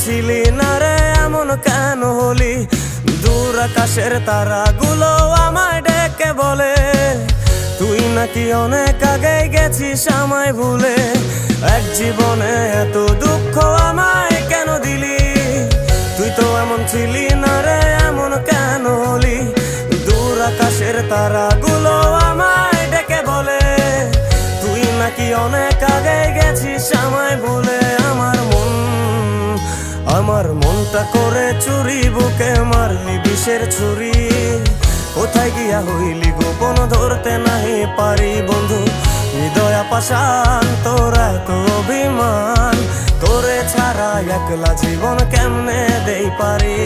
ছিলি না রে এমন কেন হলি? দূর আকাশের তারাগুলো আমায় ডেকে বলে তুই নাকি অনেক আগে গেছিস আমায় ভুলে। এক জীবনে এত দুঃখ আমায় কেন দিলি? তুই তো এমন ছিলি না রে এমন কেন হলি? দূর আকাশের তারাগুলো আমায় ডেকে বলে তুই নাকি অনেক আগে গেছিস আমায় ভুলে। আমার মনটা করে চুরি, বুকে মারলি বিষের ছুরি। কোথায় গিয়া হইলি গোপন ধরতে নাহি পারি বন্ধু। হৃদয় পাষাণ তোর এত অভিমান, তোরে ছাড়া একলা জীবন কেমনে দেই পারি।